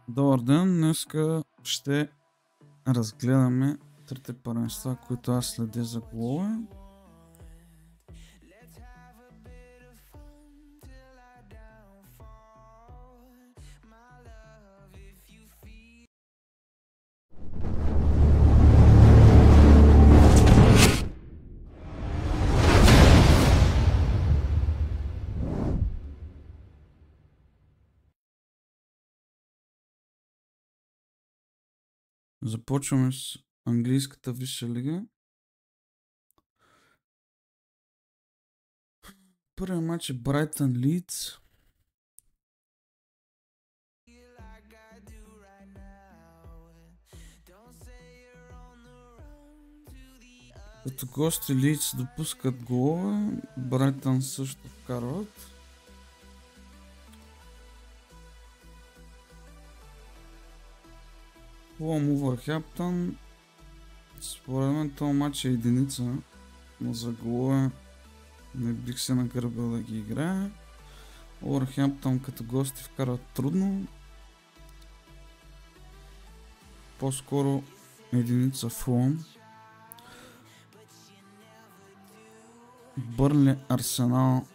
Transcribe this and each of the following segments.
Добър ден, днеска ще разгледаме трите първенства, които аз следя за голове. Започваме с английската висша лига. Първият матч е Брайтън Лийдс. Като гости Лийдс допускат голове, Брайтън също вкарват. Фулъм Увърхемптън. Според мен този матч е единица, но за голове не бих се нагърбил да ги играя. Увърхемптън като гости вкарват трудно. По-скоро единица Фулъм. Бърнли Арсенал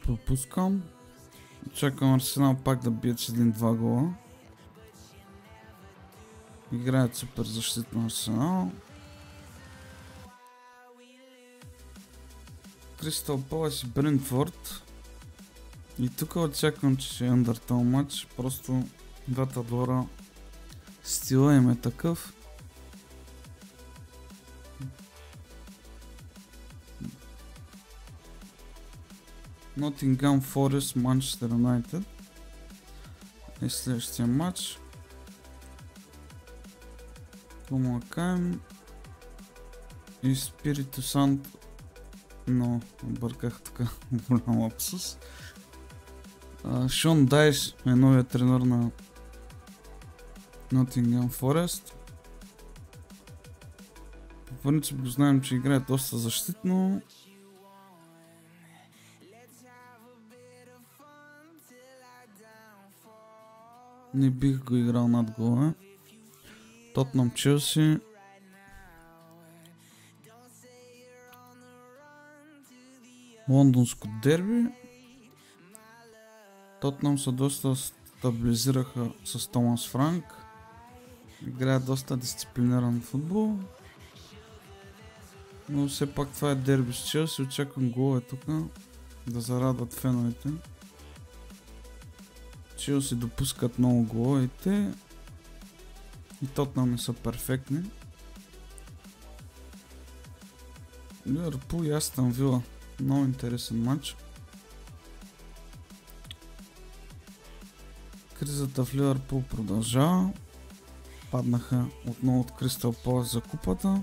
пропускам. Чакам Арсенал пак да бият с 1-2 гола. Играят супер защитно Арсенал. Кристал Палас и Брентфорд. И тук очаквам, че ще е андъртал матч. Просто двата двора стила им е такъв. Nottingham Forest, Manchester United е следващия матч. Помакаем и Спирито Санто, но бърках така голям лапсус. Шон Дайс е новият тренер на Nottingham Forest. По принцип го знаем, че играе доста защитно. Не бих го играл над гола. Тотнъм Челси. Лондонско дерби. Тотнъм са доста стабилизираха с Томас Франк. Играят доста дисциплиниран футбол. Но все пак това е дерби с Челси. Очаквам голове тук да зарадват феновете. Челси допускат много головете. И Тотнъм не са перфектни. Ливърпул и Астън Вила. Много интересен матч. Кризата в Ливърпул продължава. Паднаха отново от Кристал Палас за купата.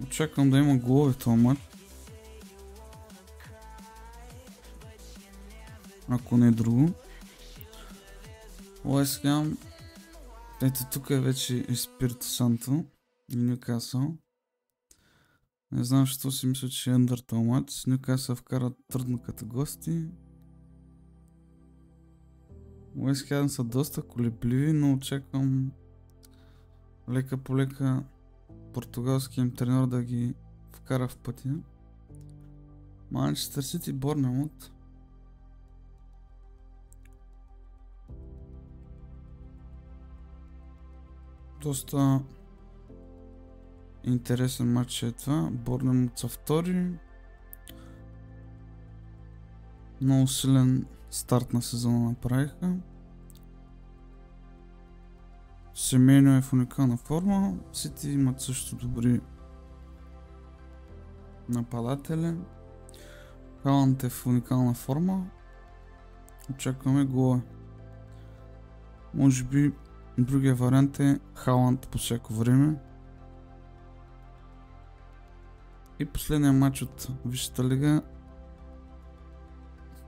Очаквам да има голове в този матч. Ако не е друго. Уест Хем. Ето тук е вече Спирито Санто и Нюкасъл. Не знам защо си мисля, че е андъртал матч. Нюкасъл вкарат трудно като гости. Уест Хем са доста колебливи, но очаквам лека по лека португалския им тренер да ги вкара в пътя. Манчестър Сити Борнемут. Доста интересен матч е това. Борнемут са втори. Много силен старт на сезона направиха. Семейно е в уникална форма. Сити имат също добри нападатели. Халанд е в уникална форма. Очакваме гола. Може би другия вариант е Халанд по всяко време. И последният матч от Висшата лига,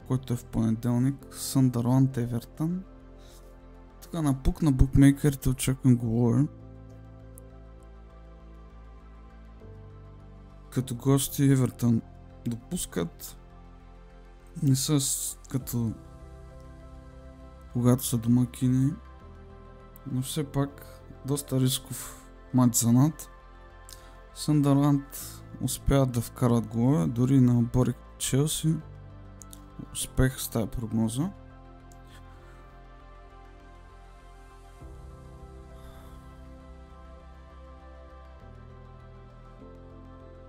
който е в понеделник, Съндърланд Евертън. Така напук на букмейкерите очаквам голове. Като гости Евертън допускат. Не са като когато са домакини, но все пак доста рисков матч за над. Съндърланд успяват да вкарат голове, дори на отбори Челси. Успех с тази прогноза.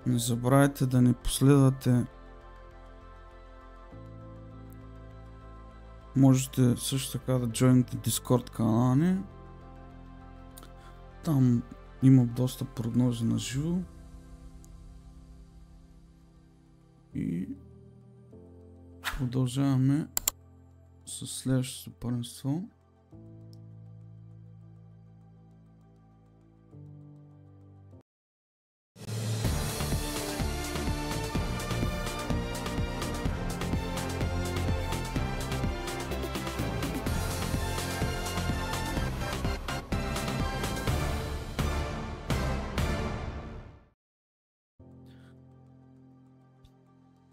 Не забравяйте да ни последвате. Можете също така да джойните Discord канала ни. Там има доста прогнози на живо. И продължаваме с следващото първенство.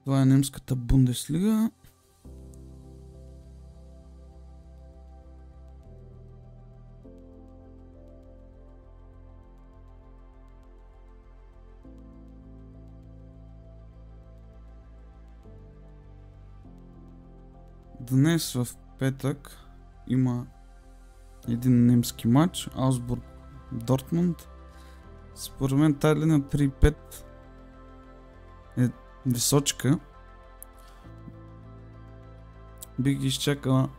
Това е немската Бундеслига. Днес в петък има един немски матч, Аусбург Дортмунд. Според мен тази линия 3-5 е височка. Бих ги изчакала,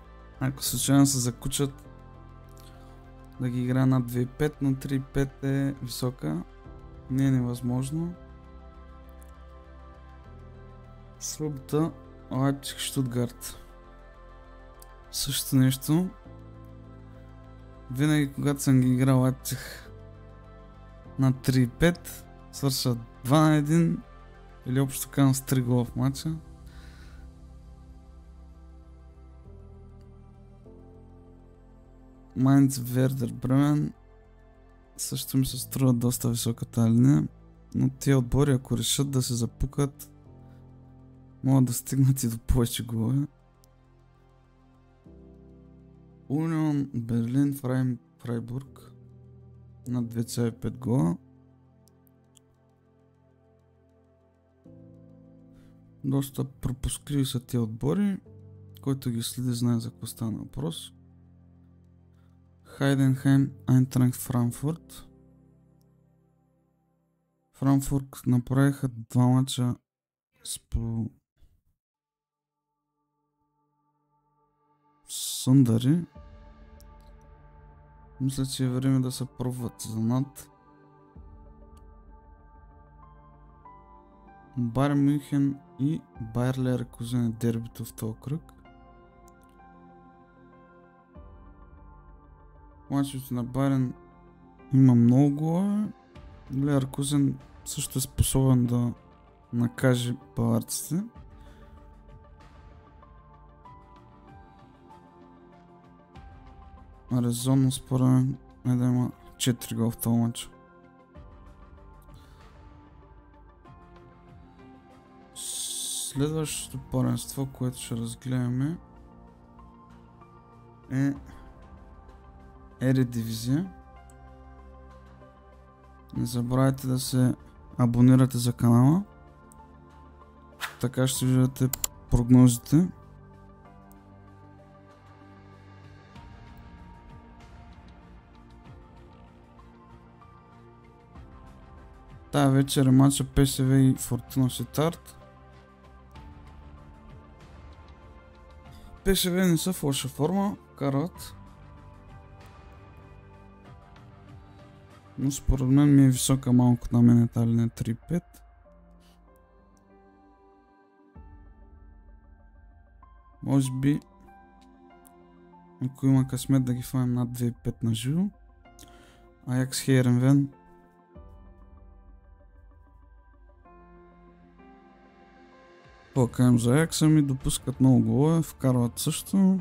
ако случайно се закучат, да ги игра над 2-5, но 3-5 е висока. Не е невъзможно. Събота Лайпциг Штутгарт. Същото нещо. Винаги когато съм ги играл Лайпциг на 3-5, свършат 2-1 или общо казвам с 3 гола в матча. Майнц Вердер Бремен също ми се струва доста високата линия, но тия отбори, ако решат да се запукат, могат да стигнат и до повече голове. Унион Берлин Фрайбург на 2,5 гола. Доста пропускливи са тия отбори. Който ги следи знае за какво стана въпрос. Хайденхайм Айнтрахт Франкфурт. Франкфурт направиха 2 мача с по съндари. Мисля, че е време да се пробват за над. Байер Мюнхен и Байер Леркузен е дербито в този кръг. Мачовете на Байерн има много голове. Леркузен също е способен да накаже баварците. Резонно според мен е да има 4 гола в този матч. Следващото първенство, което ще разгледаме, е Ередивизия. Не забравяйте да се абонирате за канала. Така ще виждате прогнозите. Тая вечер е матча ПСВ и Фортуна Сетарт. ПСВ не са в лоша форма, карат. Но според мен ми е висока малко на мен тази линия 3-5. Може би, ако има късмет да ги фанем над 2,5 на живо. Аякс Хейренвен. Какво кажем за Аякса ми? Допускат много голове, вкарват също.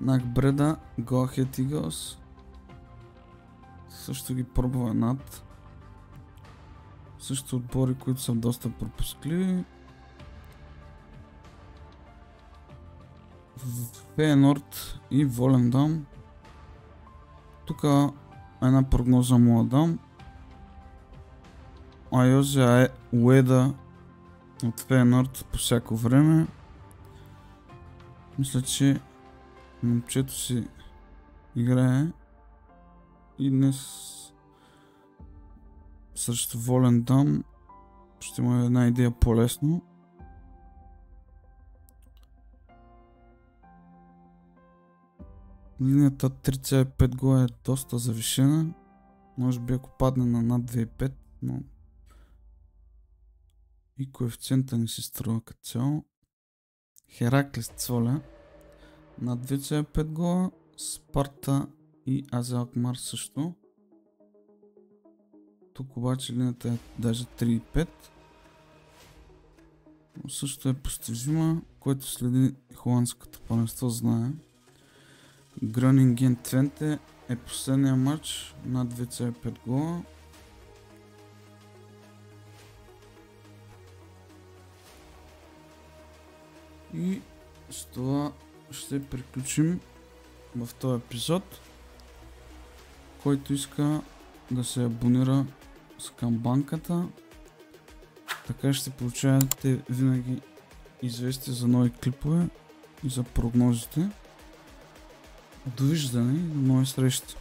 Нак Бреда, Go Ahead Eagles. също ги пробва над. Също отбори, които са доста пропускливи. Фейенорд и Волендам. Тук една прогноза му дам. Айозе Уеда от Фейенорд по всяко време. Мисля, че момчето си играе и днес срещу Волендам ще му е една идея по-лесно. Линията 3,5 гола е доста завишена. Може би ако падне на над 2,5, но и коефициента ни се струва като цяло. Хераклис Цволя на 2,5 гола, Спарта и АЗ Алкмар също. Тук обаче линията е даже 3,5. Но също е постижима, който следи холандското първенство знае. Гронинген Твенте е последния матч на 2,5 гола. И с това ще приключим в този епизод. Който иска да се абонира с камбанката, така ще получавате винаги известия за нови клипове и за прогнозите. Довиждане и до нови срещи!